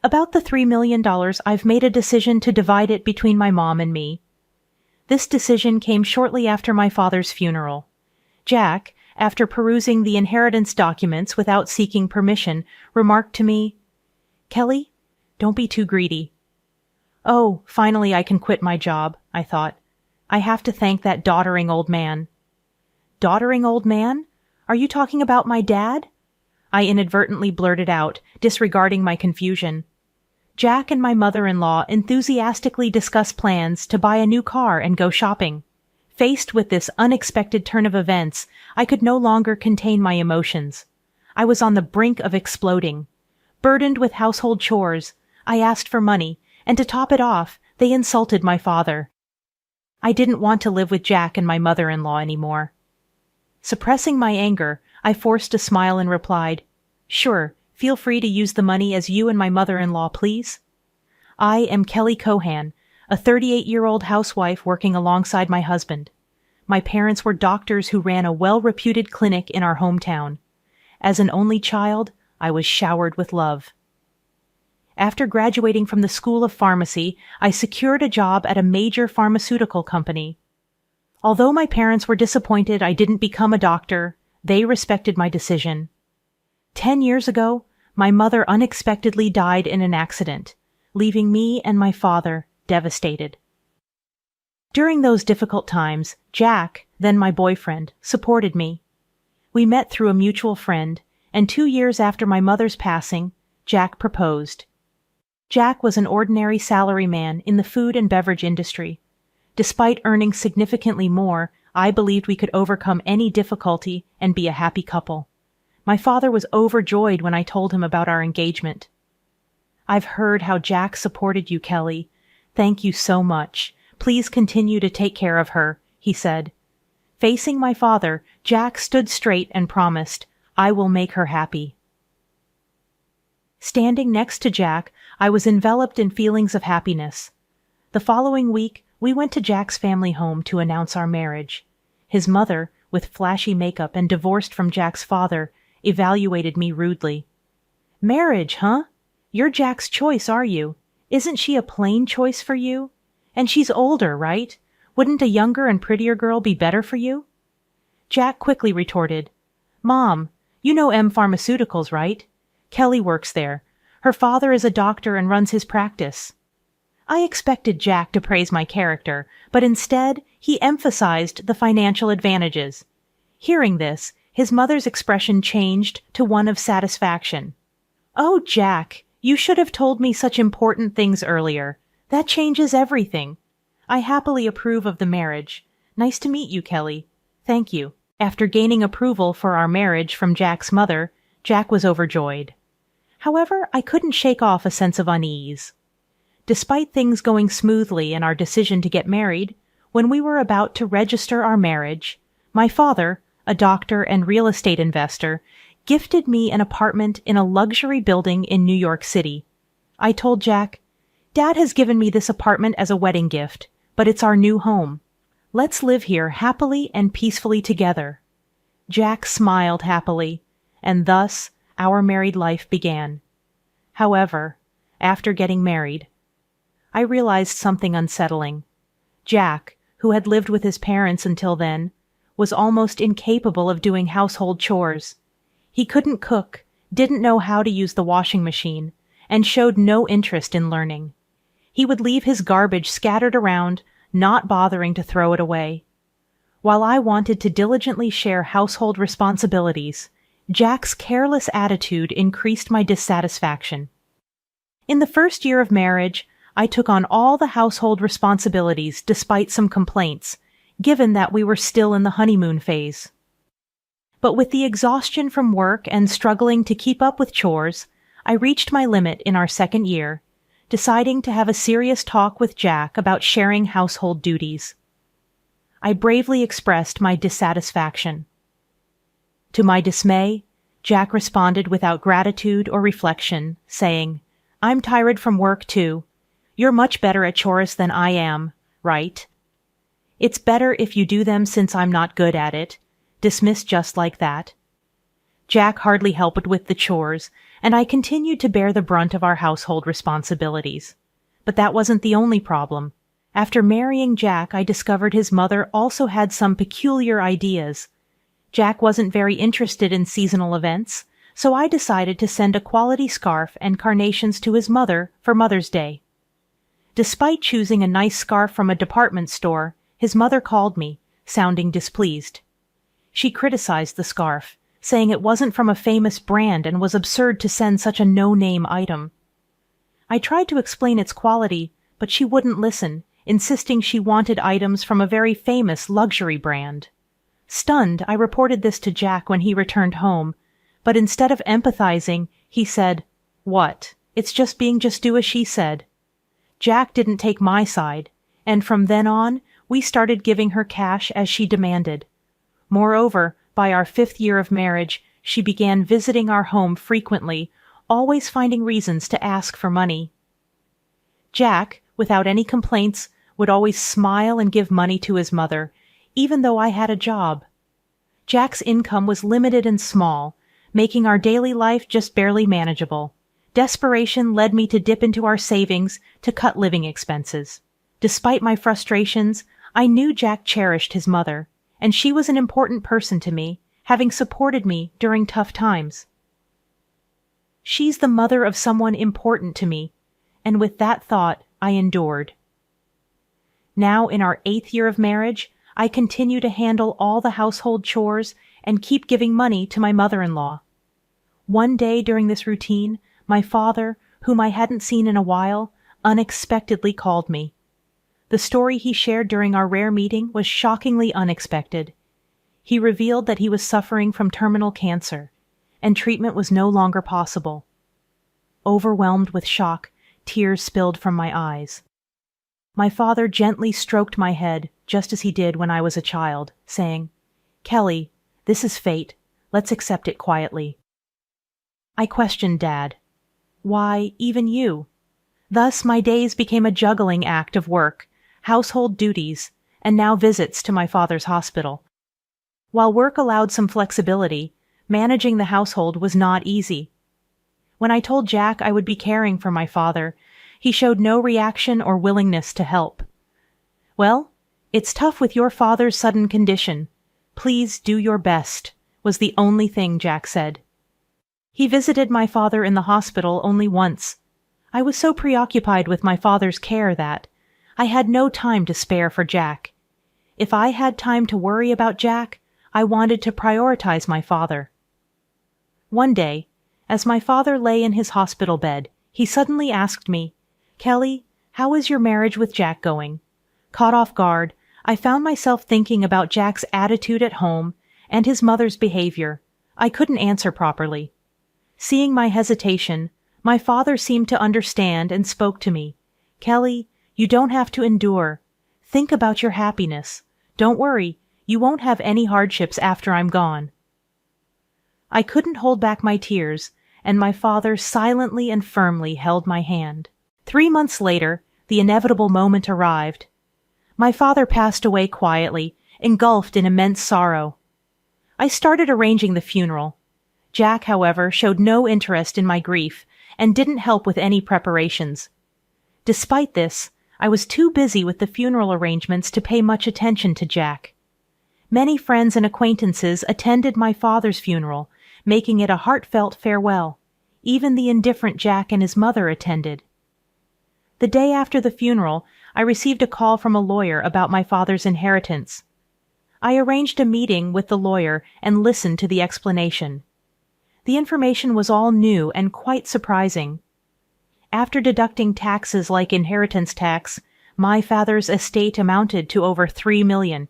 About the $3 million, I've made a decision to divide it between my mom and me. This decision came shortly after my father's funeral. Jack, after perusing the inheritance documents without seeking permission, remarked to me, "Kelly, don't be too greedy." Oh, finally I can quit my job, I thought. I have to thank that doddering old man. Doddering old man? Are you talking about my dad? I inadvertently blurted out, disregarding my confusion. Jack and my mother-in-law enthusiastically discuss plans to buy a new car and go shopping. Faced with this unexpected turn of events, I could no longer contain my emotions. I was on the brink of exploding. Burdened with household chores, I asked for money, and to top it off, they insulted my father. I didn't want to live with Jack and my mother-in-law anymore. Suppressing my anger, I forced a smile and replied, "Sure, feel free to use the money as you and my mother-in-law please." I am Kelly Cohan, a 38-year-old housewife working alongside my husband. My parents were doctors who ran a well-reputed clinic in our hometown. As an only child, I was showered with love. After graduating from the School of Pharmacy, I secured a job at a major pharmaceutical company. Although my parents were disappointed I didn't become a doctor, they respected my decision. 10 years ago, my mother unexpectedly died in an accident, leaving me and my father devastated. During those difficult times, Jack, then my boyfriend, supported me. We met through a mutual friend, and 2 years after my mother's passing, Jack proposed. Jack was an ordinary salaryman in the food and beverage industry. Despite earning significantly more, I believed we could overcome any difficulty and be a happy couple. My father was overjoyed when I told him about our engagement. "I've heard how Jack supported you, Kelly. Thank you so much. Please continue to take care of her," he said. Facing my father, Jack stood straight and promised, "I will make her happy." Standing next to Jack, I was enveloped in feelings of happiness. The following week, we went to Jack's family home to announce our marriage. His mother, with flashy makeup and divorced from Jack's father, evaluated me rudely. "Marriage, huh? You're Jack's choice, are you? Isn't she a plain choice for you? And she's older, right? Wouldn't a younger and prettier girl be better for you?" Jack quickly retorted, "Mom, you know M Pharmaceuticals, right? Kelly works there. Her father is a doctor and runs his practice." I expected Jack to praise my character, but instead, he emphasized the financial advantages. Hearing this, his mother's expression changed to one of satisfaction. "Oh, Jack, you should have told me such important things earlier. That changes everything. I happily approve of the marriage. Nice to meet you, Kelly. Thank you." After gaining approval for our marriage from Jack's mother, Jack was overjoyed. However, I couldn't shake off a sense of unease. Despite things going smoothly in our decision to get married, when we were about to register our marriage, my father, a doctor and real estate investor, gifted me an apartment in a luxury building in New York City. I told Jack, "Dad has given me this apartment as a wedding gift, but it's our new home. Let's live here happily and peacefully together." Jack smiled happily, and thus our married life began. However, after getting married, I realized something unsettling. Jack, who had lived with his parents until then, was almost incapable of doing household chores. He couldn't cook, didn't know how to use the washing machine, and showed no interest in learning. He would leave his garbage scattered around, not bothering to throw it away. While I wanted to diligently share household responsibilities, Jack's careless attitude increased my dissatisfaction. In the first year of marriage, I took on all the household responsibilities despite some complaints, given that we were still in the honeymoon phase. But with the exhaustion from work and struggling to keep up with chores, I reached my limit in our second year, deciding to have a serious talk with Jack about sharing household duties. I bravely expressed my dissatisfaction. To my dismay, Jack responded without gratitude or reflection, saying, "I'm tired from work too. You're much better at chores than I am, right? It's better if you do them since I'm not good at it." Dismissed just like that. Jack hardly helped with the chores, and I continued to bear the brunt of our household responsibilities. But that wasn't the only problem. After marrying Jack, I discovered his mother also had some peculiar ideas. Jack wasn't very interested in seasonal events, so I decided to send a quality scarf and carnations to his mother for Mother's Day. Despite choosing a nice scarf from a department store, his mother called me, sounding displeased. She criticized the scarf, saying it wasn't from a famous brand and was absurd to send such a no-name item. I tried to explain its quality, but she wouldn't listen, insisting she wanted items from a very famous luxury brand. Stunned, I reported this to Jack when he returned home, but instead of empathizing, he said, "What? It's just being just do as she said." Jack didn't take my side, and from then on, we started giving her cash as she demanded. Moreover, by our 5th year of marriage, she began visiting our home frequently, always finding reasons to ask for money. Jack, without any complaints, would always smile and give money to his mother, even though I had a job. Jack's income was limited and small, making our daily life just barely manageable. Desperation led me to dip into our savings to cut living expenses. Despite my frustrations, I knew Jack cherished his mother, and she was an important person to me, having supported me during tough times. She's the mother of someone important to me, and with that thought, I endured. Now, in our 8th year of marriage, I continue to handle all the household chores and keep giving money to my mother-in-law. One day during this routine, my father, whom I hadn't seen in a while, unexpectedly called me. The story he shared during our rare meeting was shockingly unexpected. He revealed that he was suffering from terminal cancer, and treatment was no longer possible. Overwhelmed with shock, tears spilled from my eyes. My father gently stroked my head, just as he did when I was a child, saying, "Kelly, this is fate. Let's accept it quietly." I questioned Dad. "Why, even you?" Thus my days became a juggling act of work, household duties, and now visits to my father's hospital. While work allowed some flexibility, managing the household was not easy. When I told Jack I would be caring for my father, he showed no reaction or willingness to help. "Well, it's tough with your father's sudden condition. Please do your best," was the only thing Jack said. He visited my father in the hospital only once. I was so preoccupied with my father's care that I had no time to spare for Jack. If I had time to worry about Jack, I wanted to prioritize my father. One day, as my father lay in his hospital bed, he suddenly asked me, "Kelly, how is your marriage with Jack going?" Caught off guard, I found myself thinking about Jack's attitude at home and his mother's behavior. I couldn't answer properly. Seeing my hesitation, my father seemed to understand and spoke to me. "Kelly, you don't have to endure. Think about your happiness. Don't worry, you won't have any hardships after I'm gone." I couldn't hold back my tears, and my father silently and firmly held my hand. 3 months later, the inevitable moment arrived. My father passed away quietly, engulfed in immense sorrow. I started arranging the funeral. Jack, however, showed no interest in my grief and didn't help with any preparations. Despite this, I was too busy with the funeral arrangements to pay much attention to Jack. Many friends and acquaintances attended my father's funeral, making it a heartfelt farewell. Even the indifferent Jack and his mother attended. The day after the funeral, I received a call from a lawyer about my father's inheritance. I arranged a meeting with the lawyer and listened to the explanation. The information was all new and quite surprising. After deducting taxes like inheritance tax, my father's estate amounted to over $3 million.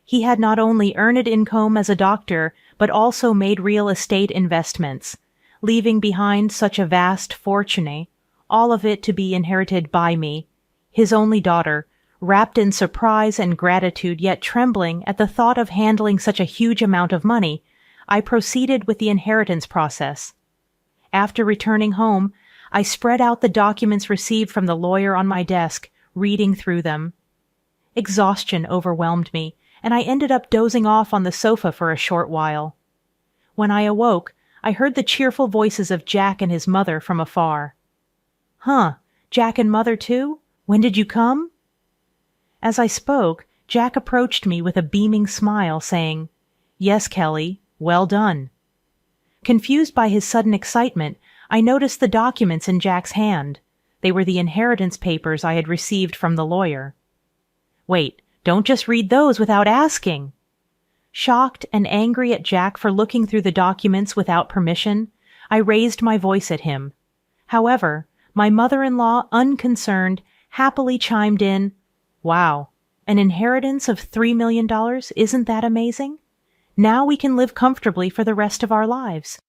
He had not only earned income as a doctor, but also made real estate investments, leaving behind such a vast fortune, all of it to be inherited by me, his only daughter, wrapped in surprise and gratitude yet trembling at the thought of handling such a huge amount of money. I proceeded with the inheritance process. After returning home, I spread out the documents received from the lawyer on my desk, reading through them. Exhaustion overwhelmed me, and I ended up dozing off on the sofa for a short while. When I awoke, I heard the cheerful voices of Jack and his mother from afar. "Huh, Jack and Mother too? When did you come?" As I spoke, Jack approached me with a beaming smile, saying, "Yes, Kelly, well done." Confused by his sudden excitement, I noticed the documents in Jack's hand. They were the inheritance papers I had received from the lawyer. "Wait, don't just read those without asking." Shocked and angry at Jack for looking through the documents without permission, I raised my voice at him. However, my mother-in-law, unconcerned, happily chimed in, "Wow, an inheritance of $3 million, isn't that amazing? Now we can live comfortably for the rest of our lives."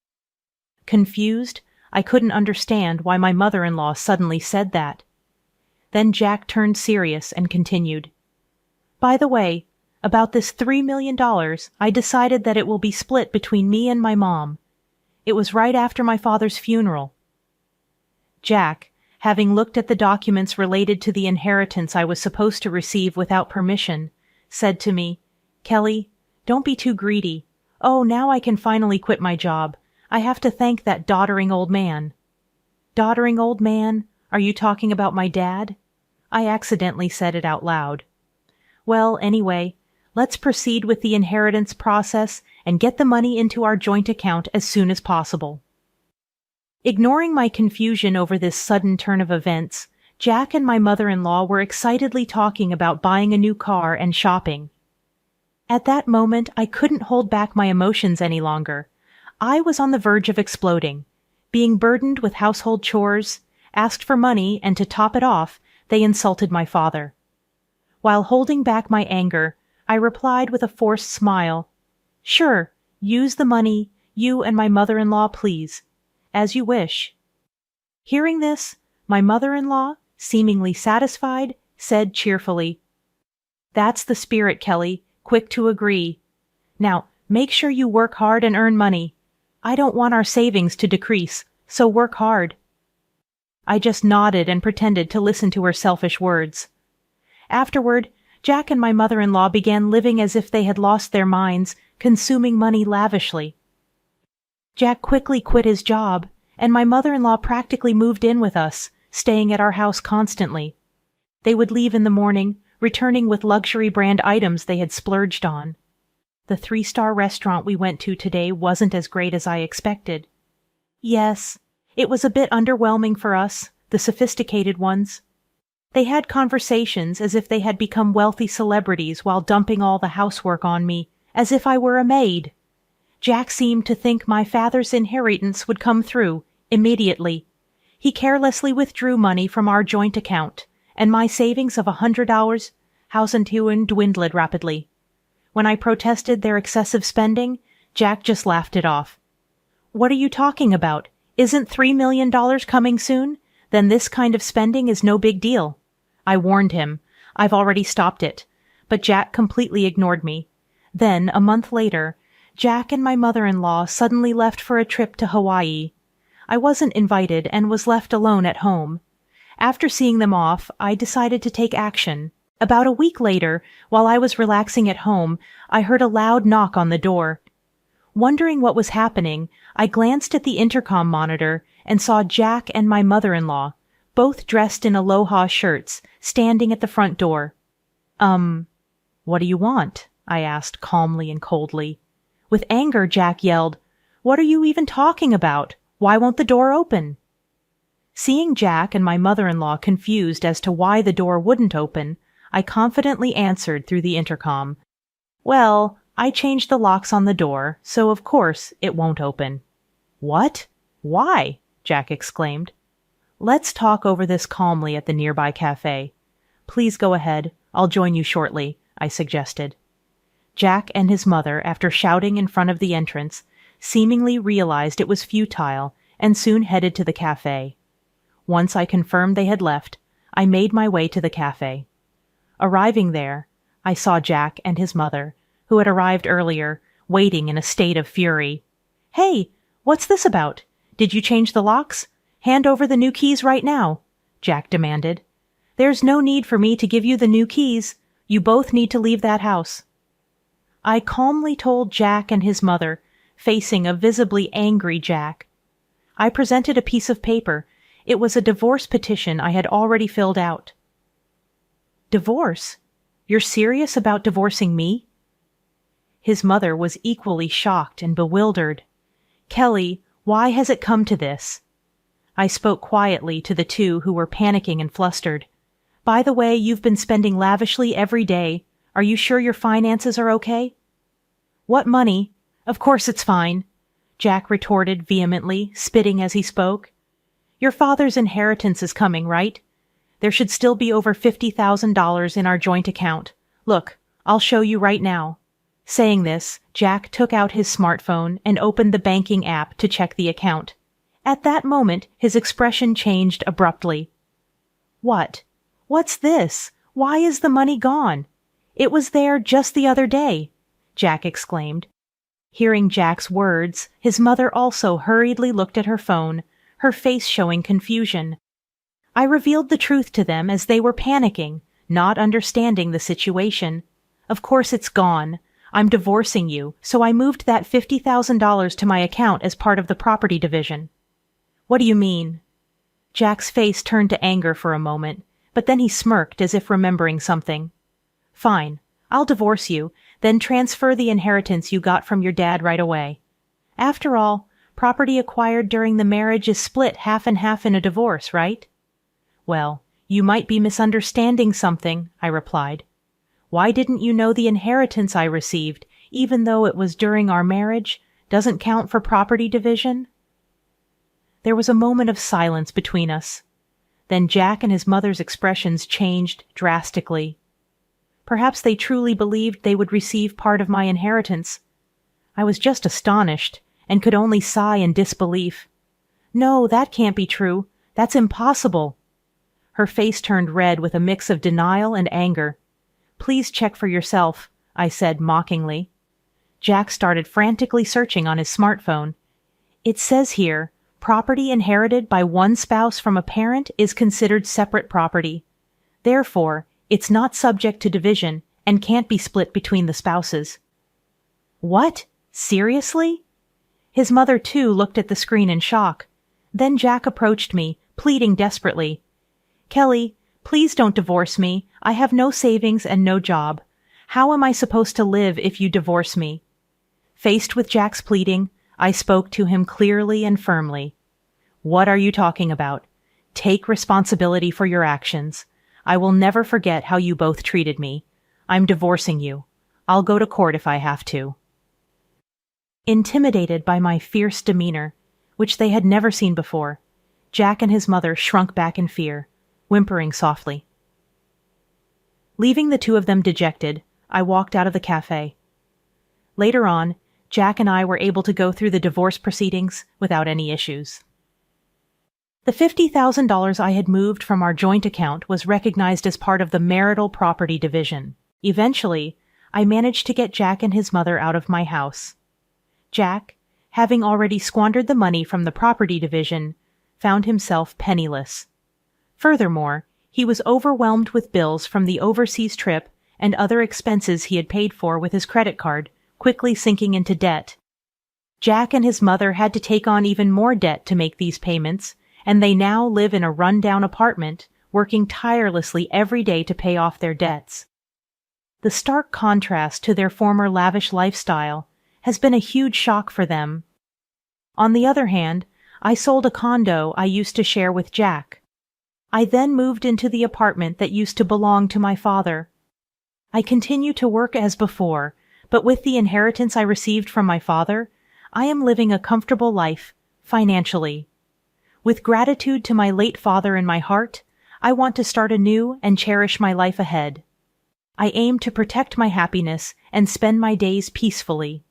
Confused, I couldn't understand why my mother-in-law suddenly said that. Then Jack turned serious and continued, "By the way, about this $3 million, I decided that it will be split between me and my mom. It was right after my father's funeral." Jack, having looked at the documents related to the inheritance I was supposed to receive without permission, said to me, "Kelly, don't be too greedy. Oh, now I can finally quit my job. I have to thank that doddering old man." "Doddering old man? Are you talking about my dad?" I accidentally said it out loud. "Well, anyway, let's proceed with the inheritance process and get the money into our joint account as soon as possible." Ignoring my confusion over this sudden turn of events, Jack and my mother-in-law were excitedly talking about buying a new car and shopping. At that moment, I couldn't hold back my emotions any longer. I was on the verge of exploding, being burdened with household chores, asked for money, and to top it off, they insulted my father. While holding back my anger, I replied with a forced smile, "Sure, use the money, you and my mother-in-law, please. As you wish." Hearing this, my mother-in-law, seemingly satisfied, said cheerfully, "That's the spirit, Kelly, quick to agree. Now, make sure you work hard and earn money. I don't want our savings to decrease, so work hard." I just nodded and pretended to listen to her selfish words. Afterward, Jack and my mother-in-law began living as if they had lost their minds, consuming money lavishly. Jack quickly quit his job, and my mother-in-law practically moved in with us, staying at our house constantly. They would leave in the morning, returning with luxury brand items they had splurged on. The 3-star restaurant we went to today wasn't as great as I expected. Yes, it was a bit underwhelming for us, the sophisticated ones. They had conversations as if they had become wealthy celebrities while dumping all the housework on me, as if I were a maid. Jack seemed to think my father's inheritance would come through immediately. He carelessly withdrew money from our joint account, and my savings of $100 dwindled rapidly. When I protested their excessive spending, Jack just laughed it off. "What are you talking about? Isn't $3 million coming soon? Then this kind of spending is no big deal." I warned him. I've already stopped it. But Jack completely ignored me. Then, a month later, Jack and my mother-in-law suddenly left for a trip to Hawaii. I wasn't invited and was left alone at home. After seeing them off, I decided to take action. About a week later, while I was relaxing at home, I heard a loud knock on the door. Wondering what was happening, I glanced at the intercom monitor and saw Jack and my mother-in-law, both dressed in aloha shirts, standing at the front door. What do you want?" I asked calmly and coldly. With anger, Jack yelled, "What are you even talking about? Why won't the door open?" Seeing Jack and my mother-in-law confused as to why the door wouldn't open, I confidently answered through the intercom, "Well, I changed the locks on the door, so of course it won't open." "What? Why?" Jack exclaimed. "Let's talk over this calmly at the nearby cafe. Please go ahead. I'll join you shortly," I suggested. Jack and his mother, after shouting in front of the entrance, seemingly realized it was futile and soon headed to the cafe. Once I confirmed they had left, I made my way to the cafe. Arriving there, I saw Jack and his mother, who had arrived earlier, waiting in a state of fury. "Hey, what's this about? Did you change the locks? Hand over the new keys right now," Jack demanded. "There's no need for me to give you the new keys. You both need to leave that house." I calmly told Jack and his mother, facing a visibly angry Jack. I presented a piece of paper. It was a divorce petition I had already filled out. Divorce? You're serious about divorcing me? His mother was equally shocked and bewildered. Kelly, why has it come to this? I spoke quietly to the two who were panicking and flustered. By the way, you've been spending lavishly every day. Are you sure your finances are okay? What money? Of course it's fine, Jack retorted vehemently, spitting as he spoke. Your father's inheritance is coming, right? There should still be over $50,000 in our joint account. Look, I'll show you right now. Saying this, Jack took out his smartphone and opened the banking app to check the account. At that moment, his expression changed abruptly. What? What's this? Why is the money gone? It was there just the other day, Jack exclaimed. Hearing Jack's words, his mother also hurriedly looked at her phone, her face showing confusion. I revealed the truth to them as they were panicking, not understanding the situation. Of course it's gone. I'm divorcing you, so I moved that $50,000 to my account as part of the property division. What do you mean? Jack's face turned to anger for a moment, but then he smirked as if remembering something. Fine, I'll divorce you, then transfer the inheritance you got from your dad right away. After all, property acquired during the marriage is split half and half in a divorce, right? Well, you might be misunderstanding something, I replied. Why didn't you know the inheritance I received, even though it was during our marriage, doesn't count for property division? There was a moment of silence between us. Then Jack and his mother's expressions changed drastically. Perhaps they truly believed they would receive part of my inheritance. I was just astonished, and could only sigh in disbelief. No, that can't be true. That's impossible. Her face turned red with a mix of denial and anger. Please check for yourself, I said mockingly. Jack started frantically searching on his smartphone. It says here, property inherited by one spouse from a parent is considered separate property. Therefore, it's not subject to division and can't be split between the spouses. What? Seriously? His mother, too, looked at the screen in shock. Then Jack approached me, pleading desperately. Kelly, please don't divorce me. I have no savings and no job. How am I supposed to live if you divorce me? Faced with Jack's pleading, I spoke to him clearly and firmly. What are you talking about? Take responsibility for your actions. I will never forget how you both treated me. I'm divorcing you. I'll go to court if I have to. Intimidated by my fierce demeanor, which they had never seen before, Jack and his mother shrunk back in fear, whimpering softly. Leaving the two of them dejected, I walked out of the cafe. Later on, Jack and I were able to go through the divorce proceedings without any issues. The $50,000 I had moved from our joint account was recognized as part of the marital property division. Eventually, I managed to get Jack and his mother out of my house. Jack, having already squandered the money from the property division, found himself penniless. Furthermore, he was overwhelmed with bills from the overseas trip and other expenses he had paid for with his credit card, quickly sinking into debt. Jack and his mother had to take on even more debt to make these payments, and they now live in a run-down apartment, working tirelessly every day to pay off their debts. The stark contrast to their former lavish lifestyle has been a huge shock for them. On the other hand, I sold a condo I used to share with Jack. I then moved into the apartment that used to belong to my father. I continue to work as before, but with the inheritance I received from my father, I am living a comfortable life, financially. With gratitude to my late father in my heart, I want to start anew and cherish my life ahead. I aim to protect my happiness and spend my days peacefully.